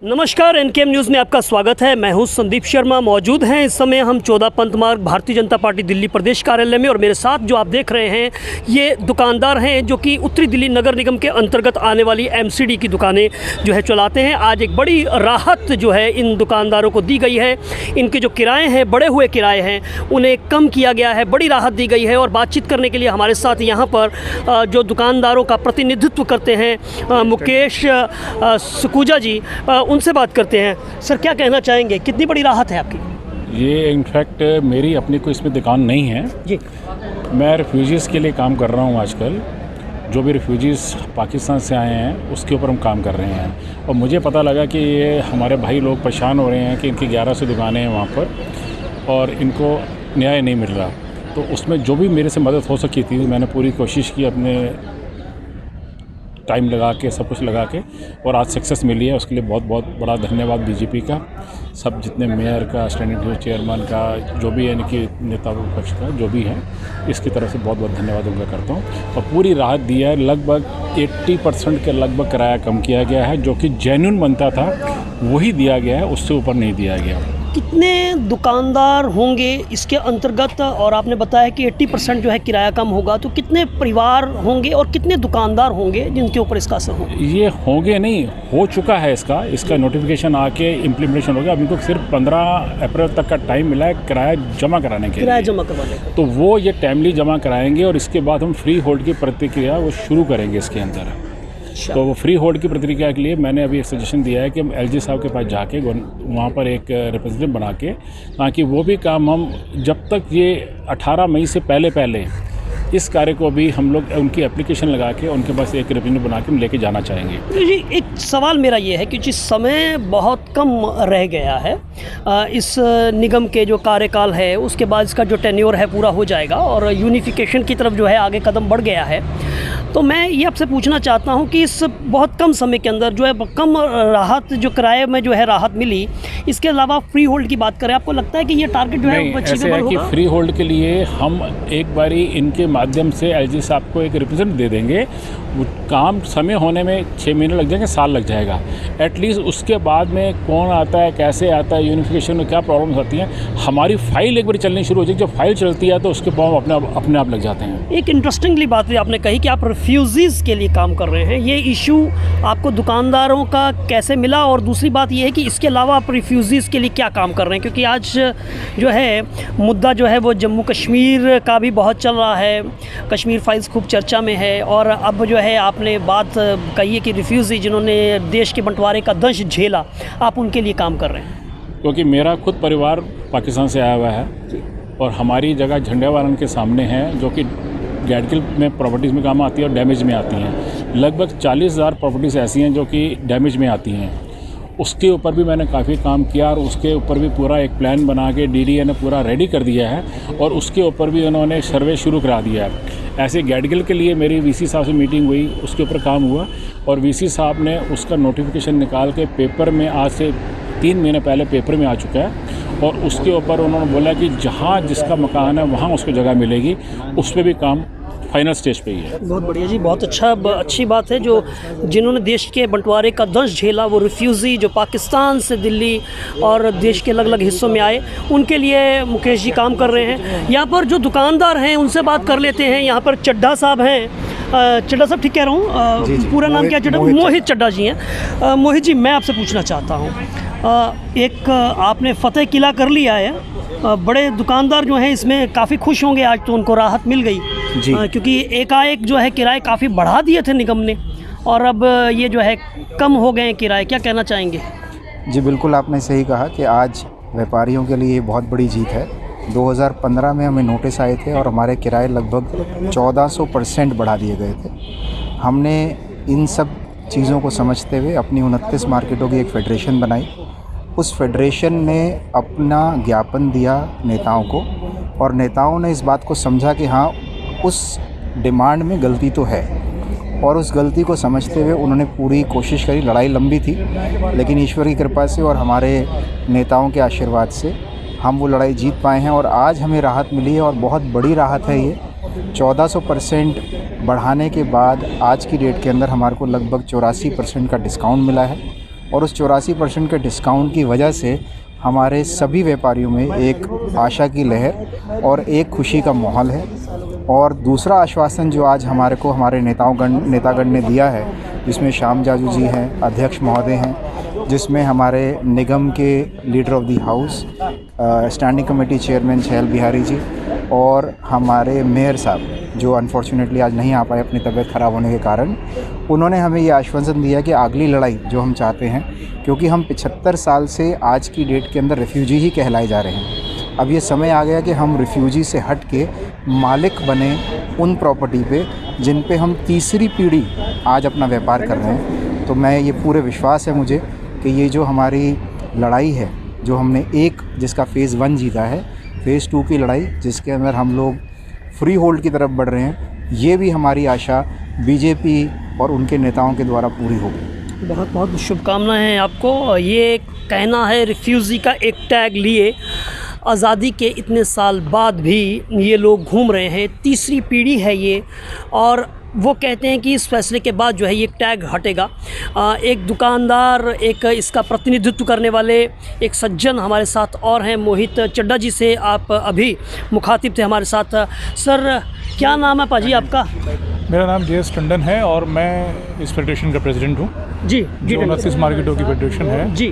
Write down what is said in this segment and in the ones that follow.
नमस्कार, एनकेएम न्यूज़ में आपका स्वागत है। मैं हूं संदीप शर्मा। मौजूद हैं इस समय हम 14 पंथ मार्ग भारतीय जनता पार्टी दिल्ली प्रदेश कार्यालय में, और मेरे साथ जो आप देख रहे हैं ये दुकानदार हैं जो कि उत्तरी दिल्ली नगर निगम के अंतर्गत आने वाली एमसीडी की दुकानें जो है चलाते हैं। आज एक बड़ी राहत जो है इन दुकानदारों को दी गई है। इनके जो किराए हैं, बढ़े हुए किराए हैं, उन्हें कम किया गया है, बड़ी राहत दी गई है। और बातचीत करने के लिए हमारे साथ यहाँ पर जो दुकानदारों का प्रतिनिधित्व करते हैं मुकेश सुकूजा जी, उनसे बात करते हैं। सर, क्या कहना चाहेंगे, कितनी बड़ी राहत है आपकी? ये इनफैक्ट मेरी अपनी कोई इसमें दुकान नहीं है जी। मैं रिफ्यूजीज़ के लिए काम कर रहा हूँ। आजकल जो भी रिफ्यूजीज़ पाकिस्तान से आए हैं उसके ऊपर हम काम कर रहे हैं, और मुझे पता लगा कि ये हमारे भाई लोग परेशान हो रहे हैं कि इनकी 1100 दुकानें हैं वहाँ पर और इनको न्याय नहीं मिल रहा। तो उसमें जो भी मेरे से मदद हो सकी थी मैंने पूरी कोशिश की, अपने टाइम लगा के, सब कुछ लगा के, और आज सक्सेस मिली है। उसके लिए बहुत बहुत बड़ा धन्यवाद बीजेपी का, सब जितने मेयर का, स्टैंडिंग चेयरमैन का, जो भी है इनकी नेता विपक्ष का जो भी है, इसकी तरफ से बहुत बहुत धन्यवाद उनका करता हूँ। और पूरी राहत दिया है, लगभग 80% के लगभग किराया कम किया गया है। जो कि जेन्युइन बनता था वही दिया गया है, उससे ऊपर नहीं दिया गया। कितने दुकानदार होंगे इसके अंतर्गत? और आपने बताया कि 80% जो है किराया कम होगा, तो कितने परिवार होंगे और कितने दुकानदार होंगे जिनके ऊपर इसका असर होगा? ये होंगे नहीं, हो चुका है इसका नोटिफिकेशन आके इम्प्लीमेंटेशन हो गया। अभी तो सिर्फ 15 अप्रैल तक का टाइम मिला है किराया जमा कराने के लिए। किराया जमा करवाने का तो वो ये टाइमली जमा कराएंगे, और इसके बाद हम फ्री होल्ड की प्रतिक्रिया वो शुरू करेंगे इसके अंदर। तो वो फ्री होल्ड की प्रतिक्रिया के लिए मैंने अभी एक सजेशन दिया है कि हम एलजी साहब के पास जाके वहाँ पर एक रिप्रेजेंटेटिव बना के, ताकि वो भी काम हम जब तक ये 18 मई से पहले इस कार्य को भी हम लोग उनकी एप्लीकेशन लगा के उनके पास एक रिप्रेजेंटेटिव बना के हम लेके जाना चाहेंगे। जी, एक सवाल मेरा ये है कि जिस समय बहुत कम रह गया है इस निगम के जो कार्यकाल है, उसके बाद इसका जो टेन्योर है पूरा हो जाएगा और यूनिफिकेशन की तरफ जो है आगे कदम बढ़ गया है, तो मैं ये आपसे पूछना चाहता हूँ कि इस बहुत कम समय के अंदर जो है कम राहत, जो किराए में जो है राहत मिली, इसके अलावा फ्री होल्ड की बात करें, आपको लगता है कि ये टारगेट जो है अचीवेबल होगा? कि फ्री होल्ड के लिए हम एक बारी इनके माध्यम से एलजी साहब को एक रिप्रेजेंट दे देंगे। वो काम समय होने में 6 महीने लग जाएंगे, साल लग जाएगा एटलीस्ट। उसके बाद में कौन आता है, कैसे आता है, यूनिफिकेशन में क्या प्रॉब्लम्स होती हैं, हमारी फाइल एक बार चलनी शुरू हो जाएगी। जब फाइल चलती है तो उसके फॉर्म अपने आप लग जाते हैं। एक इंटरेस्टिंगली बात है, आपने कही कि आप रिफ्यूजीज़ के लिए काम कर रहे हैं। ये इशू आपको दुकानदारों का कैसे मिला? और दूसरी बात ये है कि इसके अलावा आप रिफ्यूजीज़ के लिए क्या काम कर रहे हैं? क्योंकि आज जो है मुद्दा जो है वो जम्मू कश्मीर का भी बहुत चल रहा है, कश्मीर फाइल्स खूब चर्चा में है। और अब जो है आपने बात कही है कि रिफ्यूजी जिन्होंने देश के बंटवारे का दंश झेला, आप उनके लिए काम कर रहे हैं। क्योंकि मेरा खुद परिवार पाकिस्तान से आया हुआ है और हमारी जगह झंडेवालन के सामने है, जो कि गैडगिल में प्रॉपर्टीज़ में काम आती है और डैमेज में आती हैं। लगभग 40,000 प्रॉपर्टीज़ ऐसी हैं जो कि डैमेज में आती हैं। उसके ऊपर भी मैंने काफ़ी काम किया और उसके ऊपर भी पूरा एक प्लान बना के डीडीए ने पूरा रेडी कर दिया है, और उसके ऊपर भी उन्होंने सर्वे शुरू करा दिया है। ऐसे गैडगिल के लिए मेरी वीसी साहब से मीटिंग हुई, उसके ऊपर काम हुआ, और वीसी साहब ने उसका नोटिफिकेशन निकाल के पेपर में, आज से 3 महीने पहले पेपर में आ चुका है। और उसके ऊपर उन्होंने बोला कि जहाँ जिसका मकान है वहाँ उसको जगह मिलेगी। उस पर भी काम फाइनल स्टेज पे ही है। बहुत बढ़िया जी, बहुत अच्छी बात है। जो जिन्होंने देश के बंटवारे का दंश झेला, वो रिफ्यूज़ी जो पाकिस्तान से दिल्ली और देश के अलग अलग हिस्सों में आए, उनके लिए मुकेश जी काम कर रहे हैं। यहाँ पर जो दुकानदार हैं उनसे बात कर लेते हैं। यहाँ पर चड्ढा साहब हैं। चड्ढा साहब, ठीक कह रहा हूँ? पूरा नाम क्या? चड्ढा, मोहित चड्ढा जी हैं। मोहित जी, मैं आपसे पूछना चाहता हूँ, एक आपने फतेह किला कर लिया है, बड़े दुकानदार जो हैं इसमें काफ़ी खुश होंगे आज, तो उनको राहत मिल गई जी। क्योंकि एकाएक जो है किराए काफ़ी बढ़ा दिए थे निगम ने, और अब ये जो है कम हो गए हैं किराए। क्या कहना चाहेंगे? जी बिल्कुल, आपने सही कहा कि आज व्यापारियों के लिए ये बहुत बड़ी जीत है। 2015 में हमें नोटिस आए थे और हमारे किराए लगभग 1400% बढ़ा दिए गए थे। हमने इन सब चीज़ों को समझते हुए अपनी 29 मार्केटों की एक फ़ेडरेशन बनाई। उस फेडरेशन ने अपना ज्ञापन दिया नेताओं को, और नेताओं ने इस बात को समझा कि हाँ, उस डिमांड में गलती तो है, और उस गलती को समझते हुए उन्होंने पूरी कोशिश करी। लड़ाई लंबी थी, लेकिन ईश्वर की कृपा से और हमारे नेताओं के आशीर्वाद से हम वो लड़ाई जीत पाए हैं, और आज हमें राहत मिली है, और बहुत बड़ी राहत है ये। 1400% बढ़ाने के बाद आज की डेट के अंदर हमारे को लगभग 84% का डिस्काउंट मिला है, और उस 84% के डिस्काउंट की वजह से हमारे सभी व्यापारियों में एक आशा की लहर और एक खुशी का माहौल है। और दूसरा आश्वासन जो आज हमारे को हमारे नेतागण ने दिया है, जिसमें श्याम जाजू जी हैं, अध्यक्ष महोदय हैं, जिसमें हमारे निगम के leader of the house, standing committee chairman छैल बिहारी जी, और हमारे मेयर साहब जो अनफॉर्चुनेटली आज नहीं आ पाए अपनी तबीयत ख़राब होने के कारण, उन्होंने हमें ये आश्वासन दिया कि अगली लड़ाई जो हम चाहते हैं, क्योंकि हम 75 साल से आज की डेट के अंदर रिफ्यूजी ही कहलाए जा रहे हैं, अब ये समय आ गया कि हम रिफ्यूजी से हट के मालिक बने उन प्रॉपर्टी पे जिन पे हम तीसरी पीढ़ी आज अपना व्यापार कर रहे हैं। तो मैं ये पूरे विश्वास है मुझे कि ये जो हमारी लड़ाई है, जो हमने जिसका फ़ेज़ 1 जीता है, फ़ेज़ 2 की लड़ाई जिसके अंदर हम लोग फ्री होल्ड की तरफ बढ़ रहे हैं, ये भी हमारी आशा बीजेपी और उनके नेताओं के द्वारा पूरी होगी। बहुत बहुत शुभकामनाएं हैं आपको। ये कहना है रिफ्यूज़ी का एक टैग लिए आज़ादी के इतने साल बाद भी ये लोग घूम रहे हैं, तीसरी पीढ़ी है ये, और वो कहते हैं कि इस फैसले के बाद जो है ये टैग हटेगा। एक दुकानदार, एक इसका प्रतिनिधित्व करने वाले एक सज्जन हमारे साथ और हैं, मोहित चड्डा जी से आप अभी मुखातिब थे हमारे साथ। सर, क्या नाम है पाजी आपका? मेरा नाम JS टंडन है और मैं इस फेडरेशन का प्रेसिडेंट हूँ जी। जो 29 मार्केटों की फेडरेशन है जी।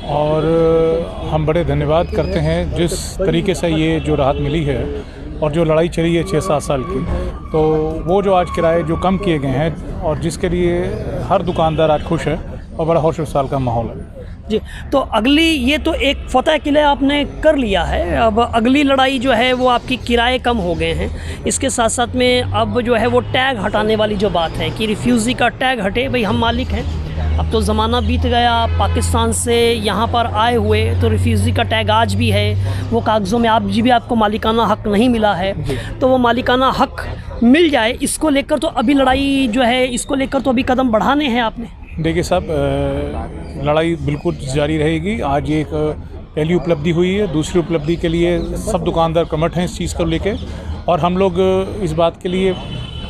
और हम बड़े धन्यवाद करते हैं जिस तरीके से ये जो राहत मिली है और जो लड़ाई चली है 6-7 साल की, तो वो जो आज किराए जो कम किए गए हैं और जिसके लिए हर दुकानदार आज खुश है और बड़ा हौश साल का माहौल है जी। तो अगली, ये तो एक फतह किले आपने कर लिया है, अब अगली लड़ाई जो है वो आपकी किराए कम हो गए हैं, इसके साथ साथ में अब जो है वो टैग हटाने वाली जो बात है कि रिफ्यूज़ी का टैग हटे, भाई हम मालिक हैं। अब तो ज़माना बीत गया, पाकिस्तान से यहाँ पर आए हुए तो रिफ्यूज़ी का टैग आज भी है, वो कागज़ों में आज भी आपको मालिकाना हक़ नहीं मिला है, तो वो मालिकाना हक़ मिल जाए, इसको लेकर तो अभी लड़ाई जो है, इसको लेकर तो अभी कदम बढ़ाने हैं आपने। देखिए साहब, लड़ाई बिल्कुल जारी रहेगी। आज एक पहली उपलब्धि हुई है, दूसरी उपलब्धि के लिए सब दुकानदार कमट हैं इस चीज़ को लेके, और हम लोग इस बात के लिए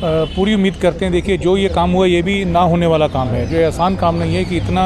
पूरी उम्मीद करते हैं। देखिए, जो ये काम हुआ ये भी ना होने वाला काम है, जो आसान काम नहीं है कि इतना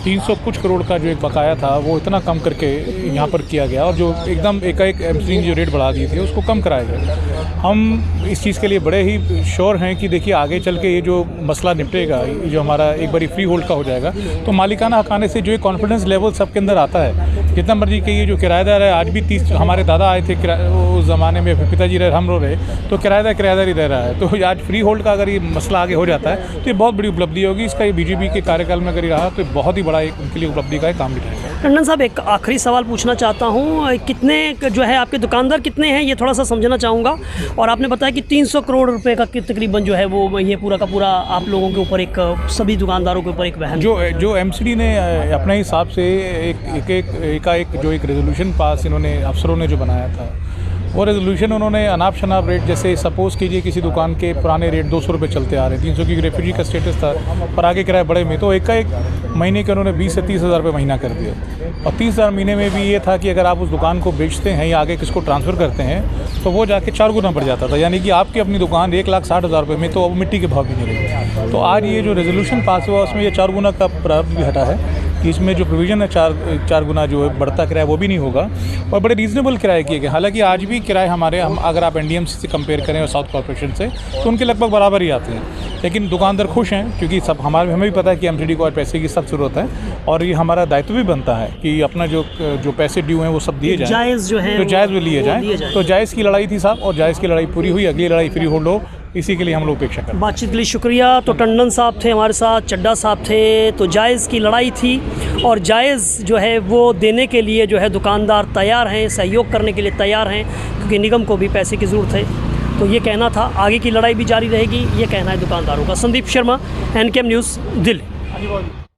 300 कुछ करोड़ का जो एक बकाया था वो इतना कम करके यहाँ पर किया गया, और जो एकदम एकाएक एमसी जो रेट बढ़ा दिए थे उसको कम कराया गया। हम इस चीज़ के लिए बड़े ही श्योर हैं कि देखिए आगे चल के ये जो मसला निपटेगा, ये जो हमारा एक बारी फ्री होल्ड का हो जाएगा, तो मालिकाना हक़ आने से जो एक कॉन्फिडेंस लेवल सबके अंदर आता है, जितना मर्जी के ये जो किराएदार है, आज भी 30 हमारे दादा आए थे उस ज़माने में, पिताजी रहे, हम लोग रहे, तो किराएदार ही रह रहा है। तो आज फ्री होल्ड का अगर ये मसला आगे हो जाता है तो ये बहुत बड़ी उपलब्धि होगी। इसका ये बीजेपी के कार्यकाल में अगर ये रहा तो बहुत ही बड़ा एक उनके लिए उपलब्धि का काम भी रहेगा। टंडन साहब, एक आखिरी सवाल पूछना चाहता हूँ, कितने जो है आपके दुकानदार कितने हैं ये थोड़ा सा समझना चाहूँगा, और आपने बताया कि 300 करोड़ रुपए का तकरीबन जो है वो ये पूरा का पूरा आप लोगों के ऊपर, एक सभी दुकानदारों के ऊपर एक वहन, जो एमसीडी ने अपने हिसाब से एक रेजोल्यूशन पास इन्होंने अफसरों ने जो बनाया था, वो रेजोल्यूशन उन्होंने अनाप शनाप रेट, जैसे सपोज़ कीजिए किसी दुकान के पुराने रेट 200 रुपये चलते आ रहे हैं, 300 की रेफ्यूजी का स्टेटस था पर आगे किराए बड़े में, तो एक महीने के उन्होंने 20 से 30 हज़ार रुपये महीना कर दिया। और 30 हज़ार महीने में भी ये था कि अगर आप उस दुकान को बेचते हैं या आगे किसको ट्रांसफ़र करते हैं तो वो जाके 4 गुना बढ़ जाता था, यानी कि आपकी अपनी दुकान 1,60,000 रुपये में तो अब मिट्टी के भाव भी नहीं रही। तो आज ये जो रेजोल्यूशन पास हुआ उसमें ये 4 गुना का प्रावधान भी हटा है कि इसमें जो प्रोविज़न है 4 गुना जो है बढ़ता किराया वो भी नहीं होगा, और बड़े रीज़नेबल किराए किए गए। हालांकि आज भी किराए हमारे, हम अगर आप एनडीएमसी से कंपेयर करें और साउथ कॉर्पोरेशन से, तो उनके लगभग बराबर ही आते हैं, लेकिन दुकानदार खुश हैं क्योंकि सब हमें भी पता है कि एमसीडी को आज पैसे की सब ज़रूरत है, और ये हमारा दायित्व भी बनता है कि अपना जो पैसे ड्यू हैं वो सब दिए जाएँ, जायज़ जो है, तो जायज़ वो लिए जाएँ। तो जायज़ की लड़ाई थी साहब, और जायज़ की लड़ाई पूरी हुई, अगली लड़ाई फ्री होल्ड हो, इसी के लिए हम लोग अपेक्षा करते हैं। बातचीत के लिए शुक्रिया। तो टंडन साहब थे हमारे साथ, चड्डा साहब थे, तो जायज़ की लड़ाई थी और जायज़ जो है वो देने के लिए जो है दुकानदार तैयार हैं, सहयोग करने के लिए तैयार हैं, क्योंकि निगम को भी पैसे की ज़रूरत है। तो ये कहना था, आगे की लड़ाई भी जारी रहेगी, ये कहना है दुकानदारों का। Sandeep Sharma, NKM news, Delhi.